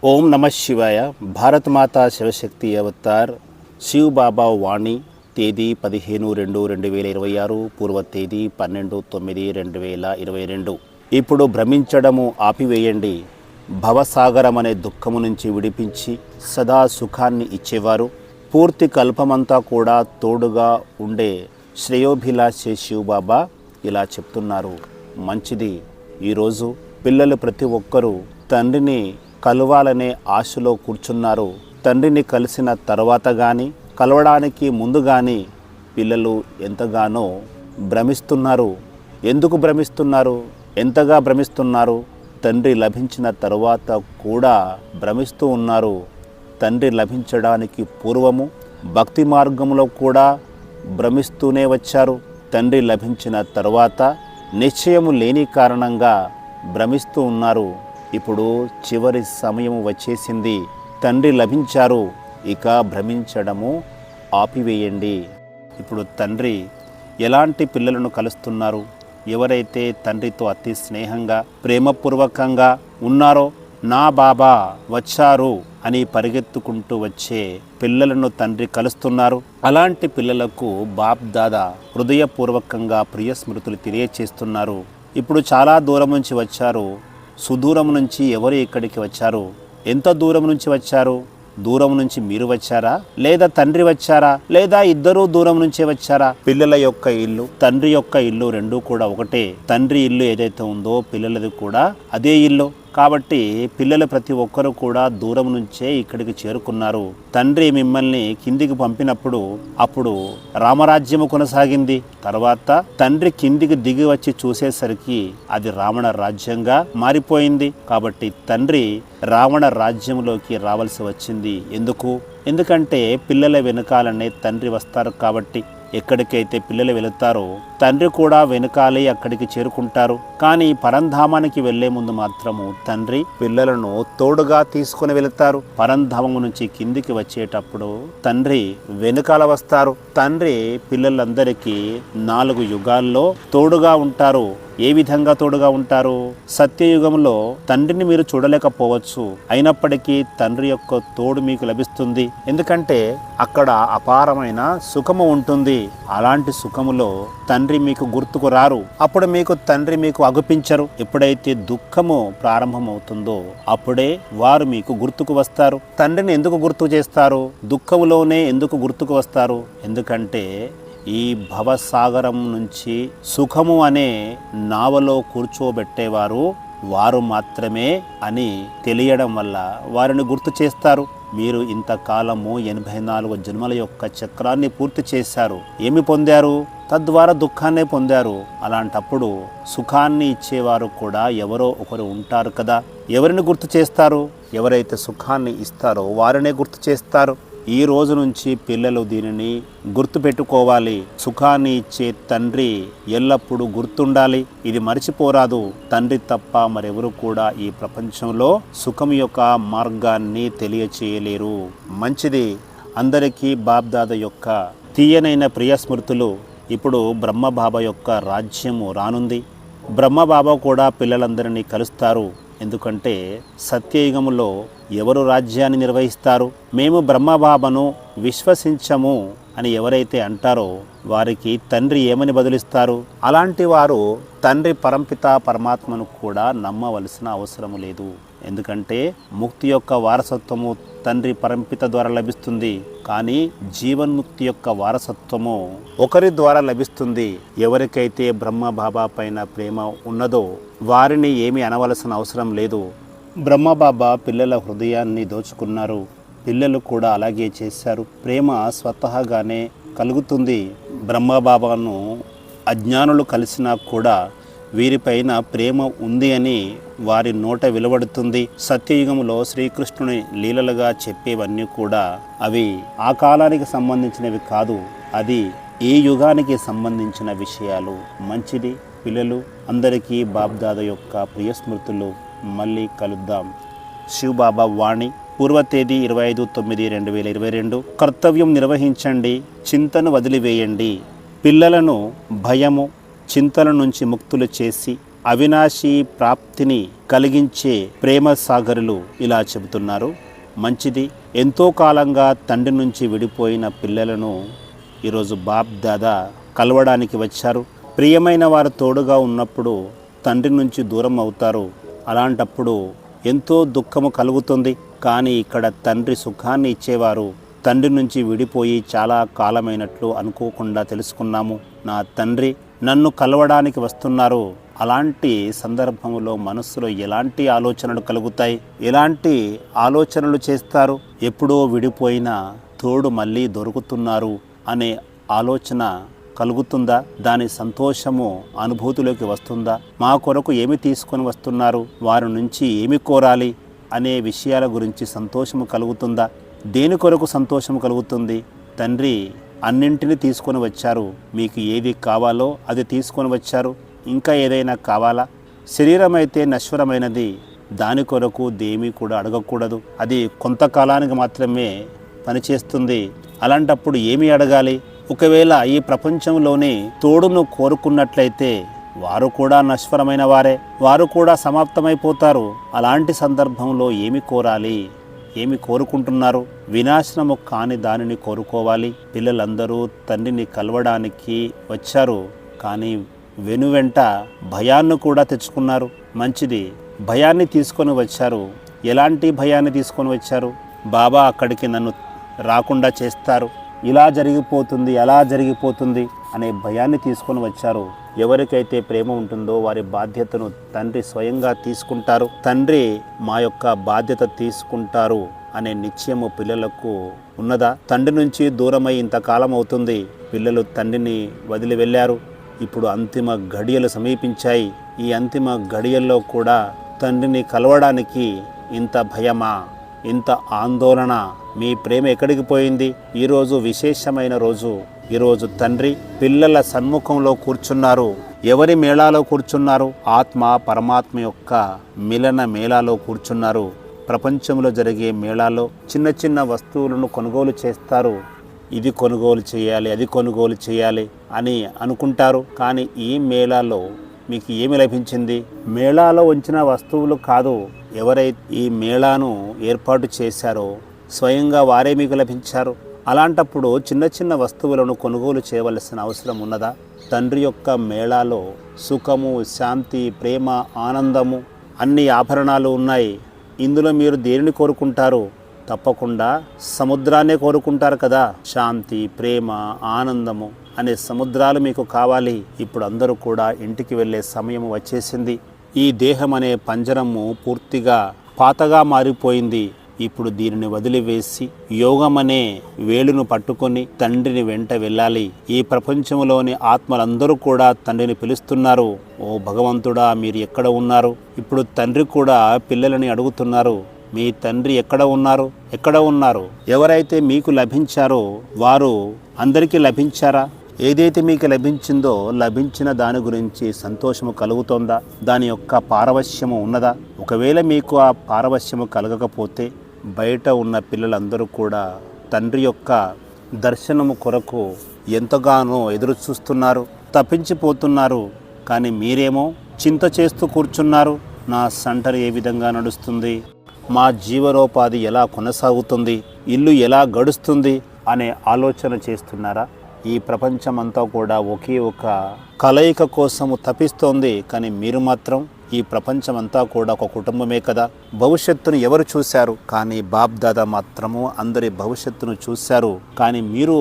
ఓం నమ శివాయ. భారత్ మాతా శివశక్తి అవతార్ శివ్ బాబా వాణి. తేదీ 15/2/2026, పూర్వ తేదీ 12/9/2022. ఇప్పుడు భ్రమించడము ఆపివేయండి. భవసాగరం అనే దుఃఖము నుంచి విడిపించి సదా సుఖాన్ని ఇచ్చేవారు, పూర్తి కల్పమంతా కూడా తోడుగా ఉండే శ్రేయోభిలాషి శివ్ బాబా ఇలా చెప్తున్నారు. మంచిది. ఈరోజు పిల్లలు ప్రతి ఒక్కరూ తండ్రిని కలవాలనే ఆశలో కూర్చున్నారు. తండ్రిని కలిసిన తర్వాత కానీ కలవడానికి ముందు కానీ పిల్లలు ఎంతగానో భ్రమిస్తున్నారు. ఎందుకు భ్రమిస్తున్నారు? ఎంతగా భ్రమిస్తున్నారు? తండ్రి లభించిన తర్వాత కూడా భ్రమిస్తూ ఉన్నారు. తండ్రి లభించడానికి పూర్వము భక్తి మార్గంలో కూడా భ్రమిస్తూనే వచ్చారు. తండ్రి లభించిన తర్వాత నిశ్చయము లేని కారణంగా భ్రమిస్తూ ఉన్నారు. ఇప్పుడు చివరి సమయం వచ్చేసింది. తండ్రి లభించారు. ఇక భ్రమించడము ఆపివేయండి. ఇప్పుడు తండ్రి ఎలాంటి పిల్లలను కలుస్తున్నారు? ఎవరైతే తండ్రితో అతి స్నేహంగా ప్రేమపూర్వకంగా ఉన్నారో, నా బాబా వచ్చారు అని పరిగెత్తుకుంటూ వచ్చే పిల్లలను తండ్రి కలుస్తున్నారు. అలాంటి పిల్లలకు బాప్ దాదా హృదయపూర్వకంగా ప్రియ స్మృతులు తెలియచేస్తున్నారు. ఇప్పుడు చాలా దూరం నుంచి వచ్చారు. సుదూరం నుంచి ఎవరు ఇక్కడికి వచ్చారు? ఎంత దూరం నుంచి వచ్చారు? దూరం నుంచి మీరు వచ్చారా, లేదా తండ్రి వచ్చారా, లేదా ఇద్దరూ దూరం నుంచే వచ్చారా? పిల్లల యొక్క ఇల్లు, తండ్రి యొక్క ఇల్లు రెండూ కూడా ఒకటే. తండ్రి ఇల్లు ఏదైతే ఉందో పిల్లలది కూడా అదే ఇల్లు. కాబట్టి పిల్లలు ప్రతి ఒక్కరూ కూడా దూరం నుంచే ఇక్కడికి చేరుకున్నారు. తండ్రి మిమ్మల్ని కిందికి పంపినప్పుడు అప్పుడు రామరాజ్యము కొనసాగింది. తర్వాత తండ్రి కిందికి దిగి వచ్చి చూసేసరికి అది రావణ రాజ్యంగా మారిపోయింది. కాబట్టి తండ్రి రావణ రాజ్యంలోకి రావాల్సి వచ్చింది. ఎందుకంటే పిల్లల వెనుకాలనే తండ్రి వస్తారు. కాబట్టి ఎక్కడికైతే పిల్లలు వెళుతారో తండ్రి కూడా వెనుకాలే అక్కడికి చేరుకుంటారు. కానీ పరంధామానికి వెళ్లే ముందు మాత్రము తండ్రి పిల్లలను తోడుగా తీసుకుని వెళుతారు. పరంధామం నుంచి కిందికి వచ్చేటప్పుడు తండ్రి వెనుకాల వస్తారు. తండ్రి పిల్లలందరికీ 4 యుగాల్లో తోడుగా ఉంటారు. ఏ విధంగా తోడుగా ఉంటారు? సత్యయుగంలో తండ్రిని మీరు చూడలేకపోవచ్చు, అయినప్పటికీ తండ్రి యొక్క తోడు మీకు లభిస్తుంది. ఎందుకంటే అక్కడ అపారమైన సుఖము ఉంటుంది. అలాంటి సుఖములో తండ్రి మీకు గుర్తుకు రారు. అప్పుడు మీకు తండ్రి మీకు అగుపించరు. ఎప్పుడైతే దుఃఖము ప్రారంభమవుతుందో అప్పుడే వారు మీకు గుర్తుకు వస్తారు. తండ్రిని ఎందుకు గుర్తు చేస్తారు? దుఃఖములోనే ఎందుకు గుర్తుకు వస్తారు? ఎందుకంటే ఈ భవసాగరం నుంచి సుఖము అనే నావలో కూర్చోబెట్టేవారు వారు మాత్రమే అని తెలియడం వల్ల వారిని గుర్తు చేస్తారు. మీరు ఇంతకాలము 84 జన్మల యొక్క చక్రాన్ని పూర్తి చేశారు. ఏమి పొందారు? తద్వారా దుఃఖాన్నే పొందారు. అలాంటప్పుడు సుఖాన్ని ఇచ్చేవారు కూడా ఎవరో ఒకరు ఉంటారు కదా. ఎవరిని గుర్తు చేస్తారు? ఎవరైతే సుఖాన్ని ఇస్తారో వారినే గుర్తు చేస్తారు. ఈ రోజు నుంచి పిల్లలు దీనిని గుర్తుపెట్టుకోవాలి. సుఖాన్ని ఇచ్చే తండ్రి ఎల్లప్పుడూ గుర్తుండాలి. ఇది మర్చిపోరాదు. తండ్రి తప్ప మరెవరు కూడా ఈ ప్రపంచంలో సుఖం యొక్క మార్గాన్ని తెలియచేయలేరు. మంచిది. అందరికీ బాబ్దాద యొక్క తీయనైన ప్రియ స్మృతులు. ఇప్పుడు బ్రహ్మబాబా యొక్క రాజ్యము రానుంది. బ్రహ్మబాబా కూడా పిల్లలందరినీ కలుస్తారు. ఎందుకంటే సత్యయుగములో ఎవరు రాజ్యాన్ని నిర్వహిస్తారు? మేము బ్రహ్మబాబాను విశ్వసించము అని ఎవరైతే అంటారో వారికి తండ్రి ఏమని బదులిస్తారు? అలాంటి వారు తండ్రి పరంపిత పరమాత్మను కూడా నమ్మవలసిన అవసరం లేదు. ఎందుకంటే ముక్తి యొక్క వారసత్వము తండ్రి పరంపిత ద్వారా లభిస్తుంది. కానీ జీవన్ముక్తి యొక్క వారసత్వము ఒకరి ద్వారా లభిస్తుంది. ఎవరికైతే బ్రహ్మబాబా పైన ప్రేమ ఉన్నదో వారిని ఏమీ అనవలసిన అవసరం లేదు. బ్రహ్మబాబా పిల్లల హృదయాన్ని దోచుకున్నారు. పిల్లలు కూడా అలాగే చేశారు. ప్రేమ స్వతహాగానే కలుగుతుంది. బ్రహ్మబాబాను అజ్ఞానులు కలిసినా కూడా వీరిపైన ప్రేమ ఉంది అని వారి నోట వెలువడుతుంది. సత్యయుగంలో శ్రీకృష్ణుని లీలలుగా చెప్పేవన్నీ కూడా అవి ఆ కాలానికి సంబంధించినవి కాదు. అది ఈ యుగానికి సంబంధించిన విషయాలు. మంచిది పిల్లలు. అందరికీ బాబ్దాదా యొక్క ప్రియ స్మృతులు. మళ్ళీ కలుద్దాం. శివ్ బాబా వాణి. పూర్వ తేదీ 25/9/2022. కర్తవ్యం నిర్వహించండి, చింతను వదిలివేయండి. పిల్లలను భయము చింతల నుంచి ముక్తులు చేసి అవినాశి ప్రాప్తిని కలిగించే ప్రేమ సాగరులు ఇలా చెబుతున్నారు. మంచిది. ఎంతో కాలంగా తండ్రి నుంచి విడిపోయిన పిల్లలను ఈరోజు బాప్ దాదా కలవడానికి వచ్చారు. ప్రియమైన వారు తోడుగా ఉన్నప్పుడు తండ్రి నుంచి దూరం అవుతారు. అలాంటప్పుడు ఎంతో దుఃఖము కలుగుతుంది. కానీ ఇక్కడ తండ్రి సుఖాన్ని ఇచ్చేవారు తండ్రి నుంచి విడిపోయి చాలా కాలమైనట్లు అనుకోకుండా తెలుసుకున్నాము. నా తండ్రి నన్ను కలవడానికి వస్తున్నారు. అలాంటి సందర్భంలో మనస్సులో ఎలాంటి ఆలోచనలు కలుగుతాయి, ఎలాంటి ఆలోచనలు చేస్తారు? ఎప్పుడో విడిపోయిన తోడు మళ్ళీ దొరుకుతున్నారు అనే ఆలోచన కలుగుతుందా? దాని సంతోషము అనుభూతిలోకి వస్తుందా? మా కొరకు ఏమి తీసుకొని వస్తున్నారు, వారి నుంచి ఏమి కోరాలి అనే విషయాల గురించి సంతోషము కలుగుతుందా? దేని కొరకు సంతోషము కలుగుతుంది? తండ్రి అన్నింటినీ తీసుకొని వచ్చారు. మీకు ఏది కావాలో అది తీసుకొని వచ్చారు. ఇంకా ఏదైనా కావాలా? శరీరం అయితే నశ్వరమైనది. దాని కొరకు దేమీ కూడా అడగకూడదు. అది కొంతకాలానికి మాత్రమే పనిచేస్తుంది. అలాంటప్పుడు ఏమి అడగాలి? ఒకవేళ ఈ ప్రపంచంలోనే తోడును కోరుకున్నట్లయితే వారు కూడా నశ్వరమైన వారే, వారు కూడా సమాప్తమైపోతారు. అలాంటి సందర్భంలో ఏమి కోరాలి, ఏమి కోరుకుంటున్నారు? వినాశనము కాని దానిని కోరుకోవాలి. పిల్లలందరూ తండ్రిని కలవడానికి వచ్చారు, కానీ వెనువెంట భయాన్ని కూడా తెచ్చుకున్నారు. మంచిది, భయాన్ని తీసుకొని వచ్చారు. ఎలాంటి భయాన్ని తీసుకొని వచ్చారు? బాబా అక్కడికి నన్ను రాకుండా చేస్తారు, ఇలా జరిగిపోతుంది, అలా జరిగిపోతుంది అనే భయాన్ని తీసుకొని వచ్చారు. ఎవరికైతే ప్రేమ ఉంటుందో వారి బాధ్యతను తండ్రి స్వయంగా తీసుకుంటారు. తండ్రి మా యొక్క బాధ్యత తీసుకుంటారు అనే నిశ్చయము పిల్లలకు ఉన్నదా? తండ్రి నుంచి దూరమై ఇంతకాలం అవుతుంది. పిల్లలు తండ్రిని వదిలి వెళ్ళారు. ఇప్పుడు అంతిమ ఘడియలు సమీపించాయి. ఈ అంతిమ ఘడియల్లో కూడా తండ్రిని కలవడానికి ఇంత భయమా, ఇంత ఆందోళన? మీ ప్రేమ ఎక్కడికి పోయింది? ఈరోజు విశేషమైన రోజు. ఈరోజు తండ్రి పిల్లల సన్ముఖంలో కూర్చున్నారు. ఎవరి మేళాలో కూర్చున్నారు? ఆత్మ పరమాత్మ యొక్క మిలన మేళాలో కూర్చున్నారు. ప్రపంచంలో జరిగే మేళాలో చిన్న చిన్న వస్తువులను కొనుగోలు చేస్తారు. ఇది కొనుగోలు చేయాలి, అది కొనుగోలు చేయాలి అని అనుకుంటారు. కానీ ఈ మేళాలో మీకు ఏమి లభించింది? మేళాలో ఉంచిన వస్తువులు కాదు. ఎవరైతే ఈ మేళాను ఏర్పాటు చేశారో స్వయంగా వారే మీకు లభించారు. అలాంటప్పుడు చిన్న చిన్న వస్తువులను కొనుగోలు చేయవలసిన అవసరం ఉన్నదా? తండ్రి యొక్క మేళాలో సుఖము, శాంతి, ప్రేమ, ఆనందము అన్ని ఆభరణాలు ఉన్నాయి. ఇందులో మీరు దేనిని కోరుకుంటారు? తప్పకుండా సముద్రాన్నే కోరుకుంటారు కదా. శాంతి, ప్రేమ, ఆనందము అనే సముద్రాలు మీకు కావాలి. ఇప్పుడు అందరూ కూడా ఇంటికి వెళ్ళే సమయం వచ్చేసింది. ఈ దేహం అనే పంజరము పూర్తిగా పాతగా మారిపోయింది. ఇప్పుడు దీనిని వదిలివేసి యోగం అనే వేలును పట్టుకొని తండ్రిని వెంట వెళ్ళాలి. ఈ ప్రపంచంలోని ఆత్మలందరూ కూడా తండ్రిని పిలుస్తున్నారు. ఓ భగవంతుడా, మీరు ఎక్కడ ఉన్నారు? ఇప్పుడు తండ్రి కూడా పిల్లలని అడుగుతున్నారు, మీ తండ్రి ఎక్కడ ఉన్నారు, ఎక్కడ ఉన్నారు? ఎవరైతే మీకు లభించారో వారు అందరికీ లభించారా? ఏదైతే మీకు లభించిందో లభించిన దాని గురించి సంతోషము కలుగుతోందా? దాని యొక్క పారవశ్యము ఉన్నదా? ఒకవేళ మీకు ఆ పారవశ్యము కలగకపోతే బయట ఉన్న పిల్లలందరూ కూడా తండ్రి యొక్క దర్శనము కొరకు ఎంతగానో ఎదురు చూస్తున్నారు, తప్పించిపోతున్నారు. కానీ మీరేమో చింత చేస్తూ కూర్చున్నారు. నా సంటరు ఏ విధంగా నడుస్తుంది, మా జీవనోపాధి ఎలా కొనసాగుతుంది, ఇల్లు ఎలా గడుస్తుంది అనే ఆలోచన చేస్తున్నారా? ఈ ప్రపంచమంతా కూడా ఒకే ఒక కలయిక కోసము తపిస్తోంది. కానీ మీరు మాత్రం ఈ ప్రపంచమంతా కూడా ఒక కుటుంబమే కదా. భవిష్యత్తును ఎవరు చూశారు? కానీ బాప్ దాదా మాత్రము అందరి భవిష్యత్తును చూశారు. కానీ మీరు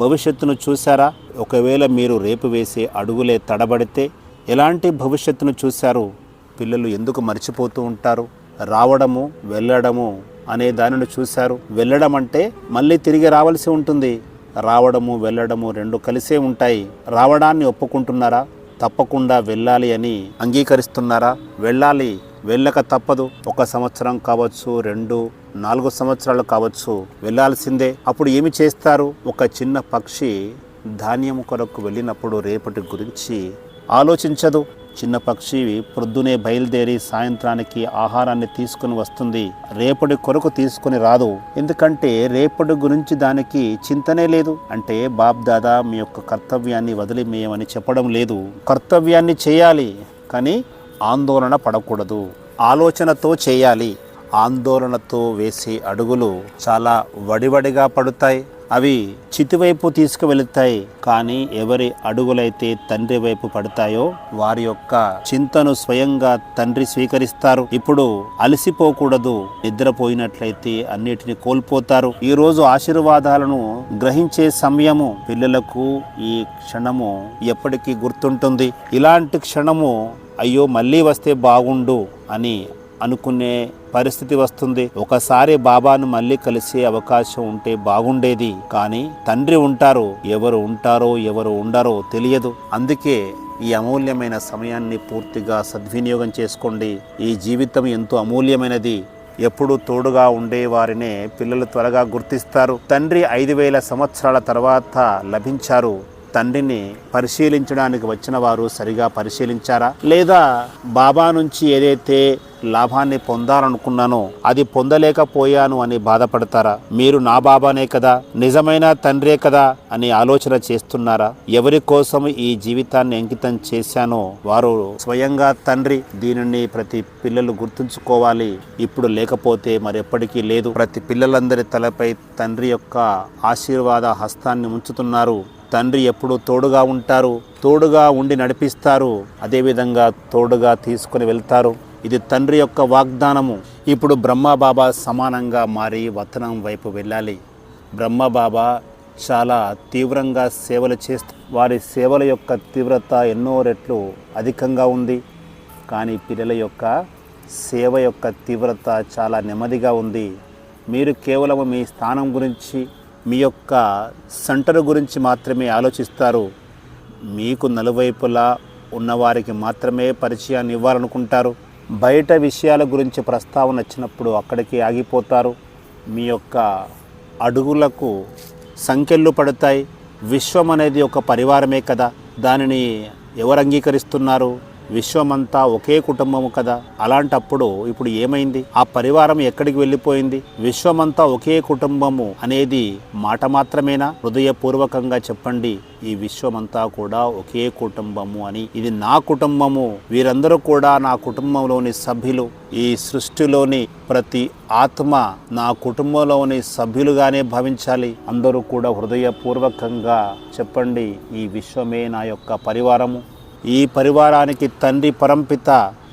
భవిష్యత్తును చూశారా? ఒకవేళ మీరు రేపు వేసే అడుగులే తడబడితే ఎలాంటి భవిష్యత్తును చూశారు? పిల్లలు ఎందుకు మర్చిపోతూ ఉంటారు? రావడము వెళ్ళడము అనే దానిని చూశారు. వెళ్ళడం అంటే మళ్ళీ తిరిగి రావాల్సి ఉంటుంది. రావడము వెళ్ళడము రెండు కలిసే ఉంటాయి. రావడాన్ని ఒప్పుకుంటున్నారా? తప్పకుండా వెళ్ళాలి అని అంగీకరిస్తున్నారా? వెళ్ళాలి, వెళ్ళక తప్పదు. 1 సంవత్సరం కావచ్చు, 2, 4 సంవత్సరాలు కావచ్చు, వెళ్ళాల్సిందే. అప్పుడు ఏమి చేస్తారు? ఒక చిన్న పక్షి ధాన్యం కొరకు వెళ్ళినప్పుడు రేపటి గురించి ఆలోచించదు. చిన్న పక్షి ప్రొద్దునే బయలుదేరి సాయంత్రానికి ఆహారాన్ని తీసుకుని వస్తుంది. రేపటి కొరకు తీసుకుని రాదు. ఎందుకంటే రేపటి గురించి దానికి చింతనే లేదు. అంటే బాప్ దాదా మీ యొక్క కర్తవ్యాన్ని వదిలిమేయమని చెప్పడం లేదు. కర్తవ్యాన్ని చేయాలి, కానీ ఆందోళన పడకూడదు. ఆలోచనతో చేయాలి. ఆందోళనతో వేసే అడుగులు చాలా వడివడిగా పడుతాయి. అవి చితివైపు తీసుకువెళుతాయి. కానీ ఎవరి అడుగులైతే తండ్రి వైపు పడతాయో వారి యొక్క చింతను స్వయంగా తండ్రి స్వీకరిస్తారు. ఇప్పుడు అలసిపోకూడదు. నిద్రపోయినట్లయితే అన్నిటిని కోల్పోతారు. ఈ రోజు ఆశీర్వాదాలను గ్రహించే సమయము. పిల్లలకు ఈ క్షణము ఎప్పటికీ గుర్తుంటుంది. ఇలాంటి క్షణము అయ్యో మళ్ళీ వస్తే బాగుండు అని అనుకునే పరిస్థితి వస్తుంది. ఒకసారి బాబాను మళ్ళీ కలిసే అవకాశం ఉంటే బాగుండేది. కానీ తండ్రి ఉంటారు. ఎవరు ఉంటారో ఎవరు ఉండరో తెలియదు. అందుకే ఈ అమూల్యమైన సమయాన్ని పూర్తిగా సద్వినియోగం చేసుకోండి. ఈ జీవితం ఎంతో అమూల్యమైనది. ఎప్పుడు తోడుగా ఉండే వారినే పిల్లలు త్వరగా గుర్తిస్తారు. తండ్రి 5000 సంవత్సరాల తర్వాత లభించారు. తండ్రిని పరిశీలించడానికి వచ్చిన వారు సరిగా పరిశీలించారా? లేదా బాబా నుంచి ఏదైతే లాభాన్ని పొందాలనుకున్నానో అది పొందలేకపోయాను అని బాధపడతారా? మీరు నా బాబానే కదా, నిజమైన తండ్రే కదా అని ఆలోచన చేస్తున్నారా? ఎవరి కోసం ఈ జీవితాన్ని అంకితం చేశానో వారు స్వయంగా తండ్రి. దీనిని ప్రతి పిల్లలు గుర్తుంచుకోవాలి. ఇప్పుడు లేకపోతే మరెప్పటికీ లేదు. ప్రతి పిల్లలందరి తలపై తండ్రి యొక్క ఆశీర్వాద హస్తాన్ని ఉంచుతున్నారు. తండ్రి ఎప్పుడు తోడుగా ఉంటారు. తోడుగా ఉండి నడిపిస్తారు. అదేవిధంగా తోడుగా తీసుకుని వెళ్తారు. ఇది తండ్రి యొక్క వాగ్దానము. ఇప్పుడు బ్రహ్మబాబా సమానంగా మారి వతనం వైపు వెళ్ళాలి. బ్రహ్మబాబా చాలా తీవ్రంగా సేవలు చేస్తూ వారి సేవల యొక్క తీవ్రత ఎన్నో రెట్లు అధికంగా ఉంది. కానీ పిల్లల యొక్క సేవ యొక్క తీవ్రత చాలా నెమ్మదిగా ఉంది. మీరు కేవలం మీ స్థానం గురించి, మీ యొక్క సెంటర్ గురించి మాత్రమే ఆలోచిస్తారు. మీకు నలువైపులా ఉన్నవారికి మాత్రమే పరిచయాన్ని ఇవ్వాలనుకుంటారు. బయట విషయాల గురించి ప్రస్తావన వచ్చినప్పుడు అక్కడికి ఆగిపోతారు. మీ యొక్క అడుగులకు సంకెళ్ళు పడతాయి. విశ్వం అనేది ఒక పరివారమే కదా, దానిని ఎవరు అంగీకరిస్తున్నారు? విశ్వమంతా ఒకే కుటుంబము కదా. అలాంటప్పుడు ఇప్పుడు ఏమైంది? ఆ పరివారం ఎక్కడికి వెళ్ళిపోయింది? విశ్వమంతా ఒకే కుటుంబము అనేది మాట మాత్రమేనా? హృదయపూర్వకంగా చెప్పండి, ఈ విశ్వమంతా కూడా ఒకే కుటుంబము అని. ఇది నా కుటుంబము. వీరందరూ కూడా నా కుటుంబంలోని సభ్యులు. ఈ సృష్టిలోని ప్రతి ఆత్మ నా కుటుంబంలోని సభ్యులుగానే భావించాలి. అందరూ కూడా హృదయపూర్వకంగా చెప్పండి, ఈ విశ్వమే నా యొక్క పరివారము. ఈ పరివారానికి తండ్రి పరంపిత,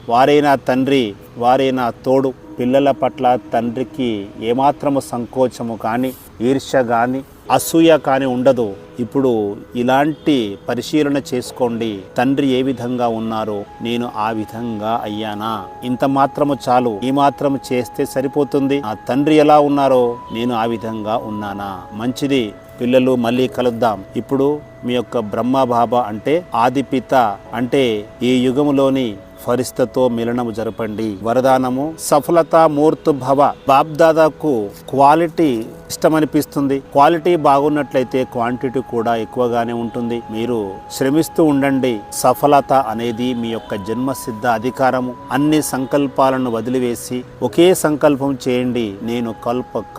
వారే నా తండ్రి, వారే నా తోడు. పిల్లల పట్ల తండ్రికి ఏమాత్రము సంకోచము కానీ, ఈర్ష్య కానీ, అసూయ కానీ ఉండదు. ఇప్పుడు ఇలాంటి పరిశీలన చేసుకోండి. తండ్రి ఏ విధంగా ఉన్నారో నేను ఆ విధంగా అయ్యానా? ఇంత మాత్రము చాలు. ఈ మాత్రము చేస్తే సరిపోతుంది. ఆ తండ్రి ఎలా ఉన్నారో నేను ఆ విధంగా ఉన్నానా? మంచిది పిల్లలు, మళ్ళీ కలుద్దాం. ఇప్పుడు మీ యొక్క బ్రహ్మబాబా అంటే ఆదిపిత అంటే ఈ యుగములోని ఫరిస్తతో మిలనము జరపండి. వరదానము సఫలత మూర్తు భవ. బాబ్దాదాకు క్వాలిటీ ఇష్టమనిపిస్తుంది. క్వాలిటీ బాగున్నట్లయితే క్వాంటిటీ కూడా ఎక్కువగానే ఉంటుంది. మీరు శ్రమిస్తూ ఉండండి. సఫలత అనేది మీ యొక్క జన్మసిద్ధ అధికారము. అన్ని సంకల్పాలను వదిలివేసి ఒకే సంకల్పం చేయండి. నేను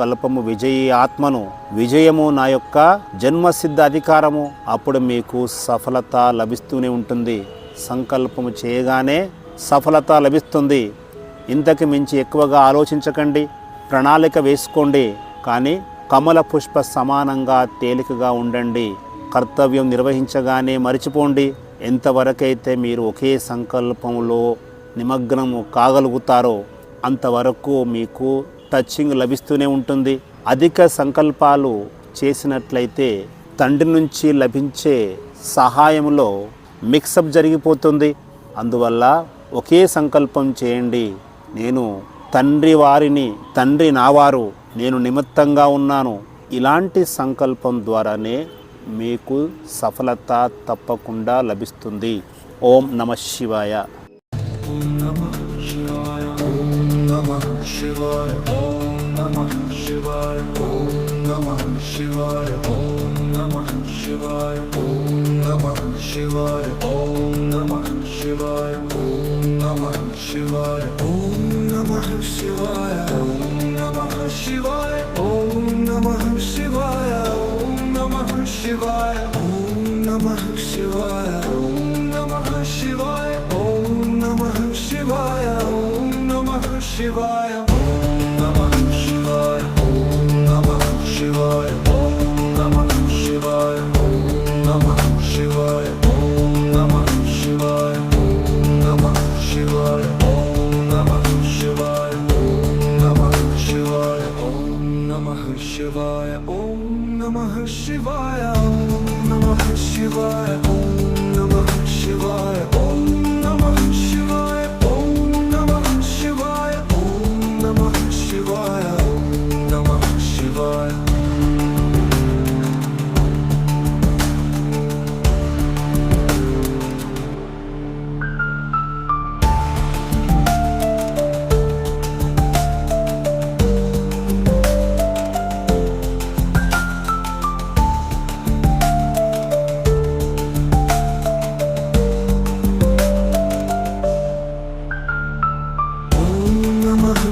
కల్పము విజయీ ఆత్మను. విజయము నా యొక్క జన్మసిద్ధ అధికారము. అప్పుడు మీకు సఫలత లభిస్తూనే ఉంటుంది. సంకల్పము చేయగానే సఫలత లభిస్తుంది. ఇంతకు మించి ఎక్కువగా ఆలోచించకండి. ప్రణాళిక వేసుకోండి. కానీ కమల పుష్ప సమానంగా తేలికగా ఉండండి. కర్తవ్యం నిర్వహించగానే మరిచిపోండి. ఎంతవరకైతే మీరు ఒకే సంకల్పంలో నిమగ్నము కాగలుగుతారో అంతవరకు మీకు టచింగ్ లభిస్తూనే ఉంటుంది. అధిక సంకల్పాలు చేసినట్లయితే తండ్రి నుంచి లభించే సహాయంలో మిక్సప్ జరిగిపోతుంది. అందువల్ల ఒకే సంకల్పం చేయండి. నేను తండ్రి వారిని, తండ్రి నావారు, నేను నిమిత్తంగా ఉన్నాను. ఇలాంటి సంకల్పం ద్వారానే మీకు సఫలత తప్పకుండా లభిస్తుంది. ఓం నమః శివాయ. ఓం నమః శివాయ. ఓం నమః శివాయ. ఓం నమః శివాయ. ఓం నమః శివాయ. ఓం నమః శివాయ. ఓం నమః శివాయ. ఓం నమః శివాయ. ఓం నమః శివాయ. ఓం నమః శివాయ. ఓం నమః శివాయ. ఓం నమః శివాయ. ఓం నమః శివాయ. ఓం నమః శివాయ. ఓం నమః శివాయ. ఓం నమః शिवाय ओम नमः शिवाय ओम नमः शिवाय ओम नमः शिवाय ओम नमः शिवाय ओम नमः शिवाय ओम नमः शिवाय ओम नमः शिवाय ओम नमः शिवाय ओम नमः शिवाय ओम नमः शिवाय ओम नमः शिवाय ओम नमः शिवाय ओम नमः शिवाय ओम नमः शिवाय ओम नमः शिवाय ओम नमः शिवाय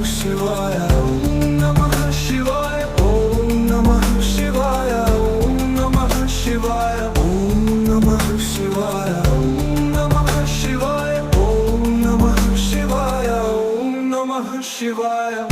शिवाय ओम नमः शिवाय ओम नमः शिवाय ओम नमः शिवाय ओम नमः शिवाय ओम नमः शिवाय ओम नमः शिवाय ओम नमः शिवाय